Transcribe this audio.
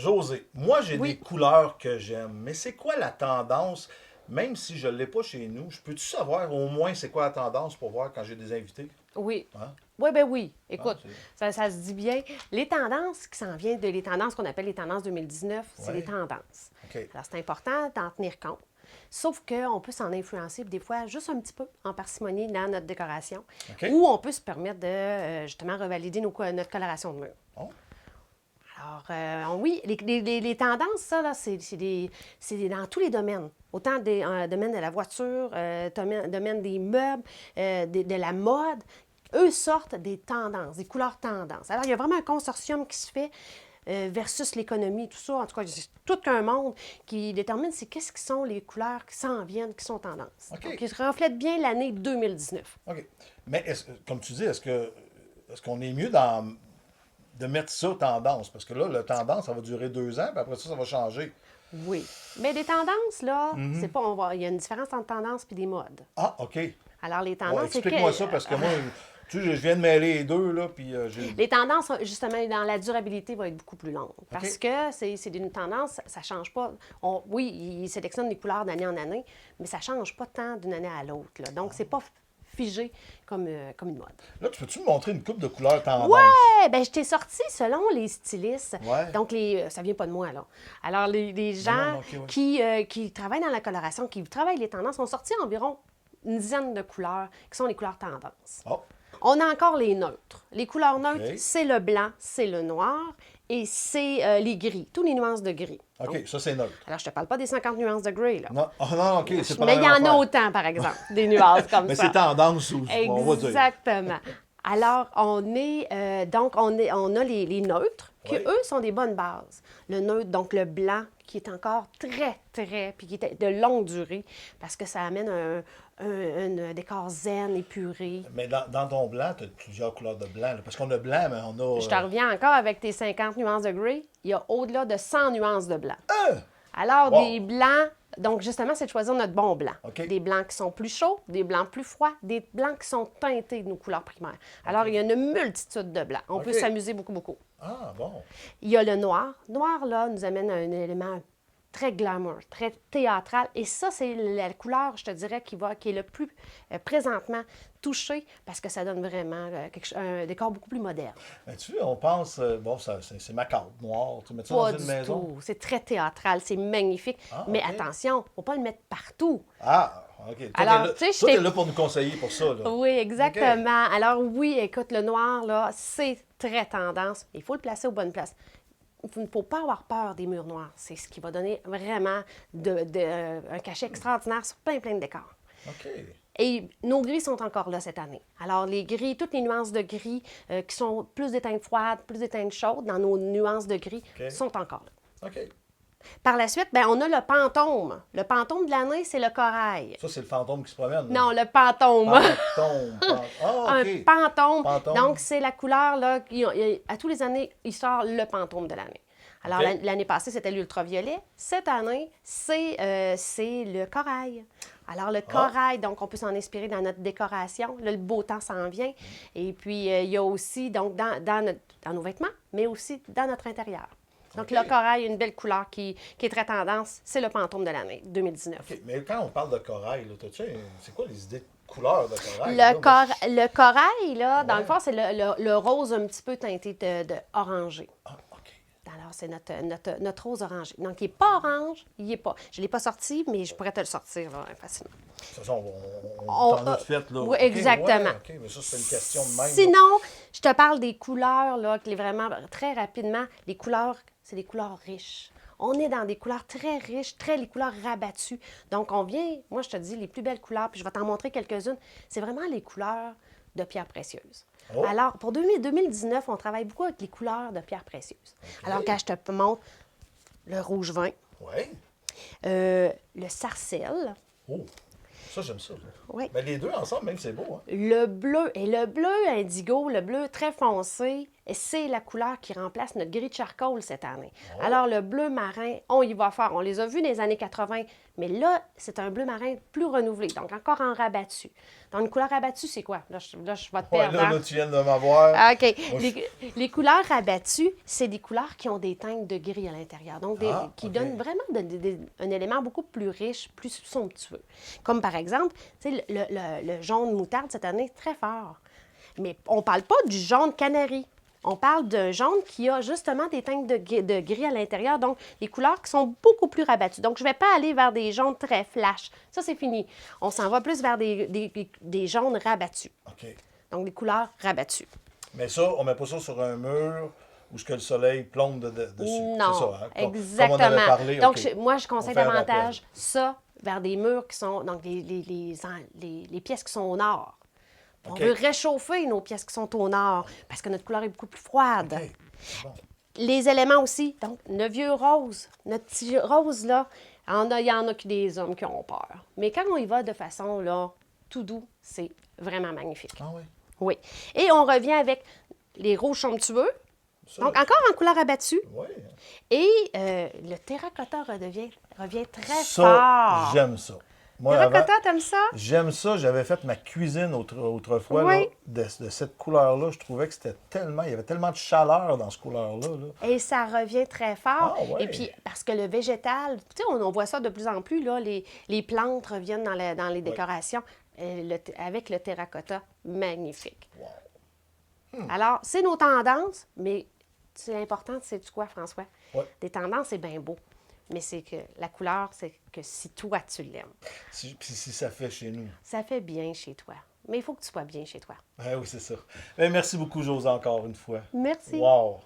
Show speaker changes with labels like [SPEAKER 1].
[SPEAKER 1] José, moi j'ai des
[SPEAKER 2] Oui,
[SPEAKER 1] couleurs que j'aime, mais c'est quoi la tendance? Même si je ne l'ai pas chez nous, je peux-tu savoir au moins c'est quoi la tendance pour voir quand j'ai des invités?
[SPEAKER 2] oui.
[SPEAKER 1] Hein?
[SPEAKER 2] Oui, ben oui.
[SPEAKER 1] Ah,
[SPEAKER 2] Écoute,
[SPEAKER 1] c'est...
[SPEAKER 2] ça se dit bien. Les tendances qui s'en viennent, les tendances qu'on appelle les tendances 2019, c'est les
[SPEAKER 1] Ouais.
[SPEAKER 2] tendances.
[SPEAKER 1] OK.
[SPEAKER 2] Alors, c'est important d'en tenir compte. Sauf qu'on peut s'en influencer, des fois, juste un petit peu, en parcimonie, dans notre décoration.
[SPEAKER 1] OK.
[SPEAKER 2] Ou on peut se permettre de, justement, revalider notre coloration de mur.
[SPEAKER 1] Oh.
[SPEAKER 2] Alors, oui, les tendances, ça, là, c'est dans tous les domaines. Autant des domaine de la voiture, domaine des meubles, de la mode. Eux sortent des tendances, des couleurs tendances. Alors, il y a vraiment un consortium qui se fait versus l'économie, tout ça. En tout cas, c'est tout un monde qui détermine c'est qu'est-ce qui sont les couleurs qui s'en viennent, qui sont tendances.
[SPEAKER 1] OK.
[SPEAKER 2] Donc, ils reflètent bien l'année 2019.
[SPEAKER 1] OK. Mais comme tu dis, est-ce qu'on est mieux de mettre ça tendance? Parce que là, la tendance, ça va durer 2 ans, puis après ça va changer.
[SPEAKER 2] Oui. Mais des tendances, là, c'est
[SPEAKER 1] Mhm.
[SPEAKER 2] pas, il y a une différence entre tendance et des modes.
[SPEAKER 1] Ah, OK.
[SPEAKER 2] Alors, les
[SPEAKER 1] Ouais,
[SPEAKER 2] tendances, c'est que
[SPEAKER 1] explique-moi ça, parce que moi, tu sais, je viens de mêler les deux, là, puis j'ai...
[SPEAKER 2] les tendances, justement, dans la durabilité, vont être beaucoup plus longues. Parce
[SPEAKER 1] OK.
[SPEAKER 2] que c'est une tendance, ça ne change pas. Oui, ils sélectionnent les couleurs d'année en année, mais ça ne change pas tant d'une année à l'autre, là. Donc, c'est pas figé comme une mode.
[SPEAKER 1] Là, tu peux-tu me montrer une coupe de couleurs tendance?
[SPEAKER 2] Ouais, ben je t'ai sorti selon les stylistes.
[SPEAKER 1] Ouais.
[SPEAKER 2] Donc, ça vient pas de moi, là. Alors, les
[SPEAKER 1] Non, non,
[SPEAKER 2] gens
[SPEAKER 1] OK, ouais.
[SPEAKER 2] qui travaillent dans la coloration, qui travaillent les tendances, ont sorti environ une dizaine de couleurs qui sont les couleurs tendances.
[SPEAKER 1] Oh,
[SPEAKER 2] On a encore les neutres. Les couleurs neutres,
[SPEAKER 1] OK.
[SPEAKER 2] c'est le blanc, c'est le noir et c'est les gris, toutes les nuances de gris.
[SPEAKER 1] OK, ça, c'est neutre.
[SPEAKER 2] Alors, je te parle pas des 50 nuances de gris, là.
[SPEAKER 1] Non, ah, non, OK, c'est pas
[SPEAKER 2] Mais
[SPEAKER 1] la
[SPEAKER 2] il y
[SPEAKER 1] même
[SPEAKER 2] en a
[SPEAKER 1] affaire.
[SPEAKER 2] autant, par exemple, des nuances comme
[SPEAKER 1] Mais
[SPEAKER 2] ça.
[SPEAKER 1] c'est tendance, on va dire.
[SPEAKER 2] Exactement. Alors, on a les neutres, qui,
[SPEAKER 1] Oui.
[SPEAKER 2] eux, sont des bonnes bases. Le neutre, donc le blanc, qui est encore puis qui est de longue durée, parce que ça amène un décor zen, épuré.
[SPEAKER 1] Mais dans ton blanc, tu as plusieurs couleurs de blanc, là, parce qu'on a blanc, mais on a...
[SPEAKER 2] Je te reviens encore avec tes 50 nuances de gris. Il y a au-delà de 100 nuances de blanc. Alors,
[SPEAKER 1] Wow!
[SPEAKER 2] des blancs, donc justement, c'est de choisir notre bon blanc.
[SPEAKER 1] OK.
[SPEAKER 2] Des blancs qui sont plus chauds, des blancs plus froids, des blancs qui sont teintés de nos couleurs primaires. Alors, il y a une multitude de blancs. On peut
[SPEAKER 1] OK.
[SPEAKER 2] s'amuser beaucoup, beaucoup.
[SPEAKER 1] Ah, bon.
[SPEAKER 2] Il y a le noir. Noir, là, nous amène à un élément très glamour, très théâtral. Et ça, c'est la couleur, je te dirais, qui est le plus présentement touchée parce que ça donne vraiment un décor beaucoup plus moderne.
[SPEAKER 1] Mais tu sais, on pense, bon, c'est macabre, noir, tu mets ça
[SPEAKER 2] Pas
[SPEAKER 1] dans une
[SPEAKER 2] du
[SPEAKER 1] maison.
[SPEAKER 2] tout. C'est très théâtral, c'est magnifique.
[SPEAKER 1] Ah,
[SPEAKER 2] Mais
[SPEAKER 1] OK.
[SPEAKER 2] attention, il ne faut pas le mettre partout.
[SPEAKER 1] Ah, OK. Toi,
[SPEAKER 2] Alors,
[SPEAKER 1] là,
[SPEAKER 2] tu sais, je
[SPEAKER 1] toi,
[SPEAKER 2] t'ai
[SPEAKER 1] t'es là pour nous conseiller pour ça, là.
[SPEAKER 2] Oui, exactement. Alors oui, écoute, le noir, là, c'est très tendance. Il faut le placer aux bonnes places. Il ne faut pas avoir peur des murs noirs. C'est ce qui va donner vraiment un cachet extraordinaire sur plein de décors.
[SPEAKER 1] OK.
[SPEAKER 2] Et nos gris sont encore là cette année. Alors, les gris, toutes les nuances de gris qui sont plus des teintes froides, plus des teintes chaudes, dans nos nuances de gris,
[SPEAKER 1] OK.
[SPEAKER 2] sont encore là.
[SPEAKER 1] OK.
[SPEAKER 2] Par la suite, ben, on a le pantôme. Le pantôme de l'année, c'est le corail.
[SPEAKER 1] Ça, c'est le fantôme qui se promène, là.
[SPEAKER 2] Non, le pantôme.
[SPEAKER 1] Ah,
[SPEAKER 2] Un
[SPEAKER 1] OK.
[SPEAKER 2] pantôme.
[SPEAKER 1] Pantôme.
[SPEAKER 2] Donc, c'est la couleur, là, à tous les années, il sort le pantôme de l'année. Alors,
[SPEAKER 1] OK.
[SPEAKER 2] l'année passée, c'était l'ultraviolet. Cette année, c'est le corail. Alors, le corail, donc, on peut s'en inspirer dans notre décoration. Là, le beau temps s'en vient. Et puis, il y a aussi, donc, dans nos vêtements, mais aussi dans notre intérieur. Donc,
[SPEAKER 1] OK.
[SPEAKER 2] le corail, une belle couleur qui est très tendance, c'est le pantôme de l'année 2019.
[SPEAKER 1] OK. Mais quand on parle de corail, là, c'est quoi les idées de couleur de corail? là? Moi,
[SPEAKER 2] Le corail, là, dans
[SPEAKER 1] Ouais.
[SPEAKER 2] le fond, c'est le rose un petit peu teinté de orangé.
[SPEAKER 1] Ah, OK.
[SPEAKER 2] Alors, c'est notre rose orangé. Donc, il n'est pas orange, il n'est pas. Je ne l'ai pas sorti, mais je pourrais te le sortir là, facilement.
[SPEAKER 1] De toute façon,
[SPEAKER 2] On-
[SPEAKER 1] t'en as fait, là.
[SPEAKER 2] oui,
[SPEAKER 1] OK,
[SPEAKER 2] exactement.
[SPEAKER 1] ouais, OK, mais ça, c'est une question de même. là.
[SPEAKER 2] Sinon, je te parle des couleurs, là, qui est vraiment très rapidement. Les couleurs, c'est des couleurs riches. On est dans des couleurs très riches, les couleurs rabattues. Donc, on vient, moi, je te dis, les plus belles couleurs, puis je vais t'en montrer quelques-unes, c'est vraiment les couleurs de pierres précieuses.
[SPEAKER 1] Oh.
[SPEAKER 2] Alors, pour 2019, on travaille beaucoup avec les couleurs de pierres précieuses. Alors, quand je te montre le rouge vin,
[SPEAKER 1] Oui.
[SPEAKER 2] le sarcelle,
[SPEAKER 1] Oh, ça, j'aime ça. Là.
[SPEAKER 2] oui,
[SPEAKER 1] Mais les deux ensemble, même, c'est beau, hein?
[SPEAKER 2] le bleu, et le bleu indigo, le bleu très foncé, Et c'est la couleur qui remplace notre gris de charcoal cette année. Alors, le bleu marin, on y va fort. On les a vus dans les années 80, mais là, c'est un bleu marin plus renouvelé, donc encore en rabattu. Donc, une couleur rabattue, c'est quoi? Là, je vais te
[SPEAKER 1] Ouais,
[SPEAKER 2] perdre. Hein?
[SPEAKER 1] là, tu viens de m'avoir.
[SPEAKER 2] Ah, OK.
[SPEAKER 1] Moi,
[SPEAKER 2] Les couleurs rabattues, c'est des couleurs qui ont des teintes de gris à l'intérieur. Donc, qui
[SPEAKER 1] OK.
[SPEAKER 2] donnent vraiment un élément beaucoup plus riche, plus somptueux. Comme par exemple, tu sais, le jaune moutarde cette année, très fort. Mais on ne parle pas du jaune canari. On parle d'un jaune qui a justement des teintes de gris à l'intérieur, donc des couleurs qui sont beaucoup plus rabattues. Donc, je ne vais pas aller vers des jaunes très flash. Ça, c'est fini. On s'en va plus vers des jaunes rabattus.
[SPEAKER 1] OK.
[SPEAKER 2] Donc, des couleurs rabattues.
[SPEAKER 1] Mais ça, on met pas ça sur un mur où ce que le soleil plombe dessus.
[SPEAKER 2] Non,
[SPEAKER 1] C'est ça, hein?
[SPEAKER 2] exactement.
[SPEAKER 1] Comme on avait parlé,
[SPEAKER 2] Donc,
[SPEAKER 1] OK.
[SPEAKER 2] moi, je conseille
[SPEAKER 1] On fait un
[SPEAKER 2] davantage ça vers des murs qui sont, donc les pièces qui sont au nord. On
[SPEAKER 1] OK.
[SPEAKER 2] veut réchauffer nos pièces qui sont au nord parce que notre couleur est beaucoup plus froide.
[SPEAKER 1] OK. Bon.
[SPEAKER 2] Les éléments aussi, donc le vieux rose, notre petit rose là, il y en a qui des hommes qui ont peur. Mais quand on y va de façon là, tout doux, c'est vraiment magnifique.
[SPEAKER 1] Ah oui.
[SPEAKER 2] Oui. Et on revient avec les rouges somptueux,
[SPEAKER 1] Ça,
[SPEAKER 2] donc encore en couleur abattue.
[SPEAKER 1] oui.
[SPEAKER 2] Et le terracotta revient très
[SPEAKER 1] Ça,
[SPEAKER 2] fort.
[SPEAKER 1] j'aime ça. Moi, avant,
[SPEAKER 2] Terracotta, t'aimes ça?
[SPEAKER 1] j'aime ça. J'avais fait ma cuisine autrefois
[SPEAKER 2] Oui.
[SPEAKER 1] là, de cette couleur-là. Je trouvais que c'était tellement... Il y avait tellement de chaleur dans cette couleur-là. Là.
[SPEAKER 2] Et ça revient très fort.
[SPEAKER 1] Ah, ouais.
[SPEAKER 2] Et puis, parce que le végétal, tu sais, on voit ça de plus en plus, là, les plantes reviennent dans les décorations. Avec le terracotta, magnifique.
[SPEAKER 1] Wow.
[SPEAKER 2] Alors, c'est nos tendances, mais c'est important, c'est quoi, François?
[SPEAKER 1] Ouais.
[SPEAKER 2] Des tendances, c'est bien beau. Mais c'est que la couleur, c'est que si toi, tu l'aimes.
[SPEAKER 1] Puis si ça fait chez nous.
[SPEAKER 2] Ça fait bien chez toi. Mais il faut que tu sois bien chez toi.
[SPEAKER 1] Ah oui, c'est ça. Ben, merci beaucoup, José, encore une fois.
[SPEAKER 2] Merci.
[SPEAKER 1] Wow.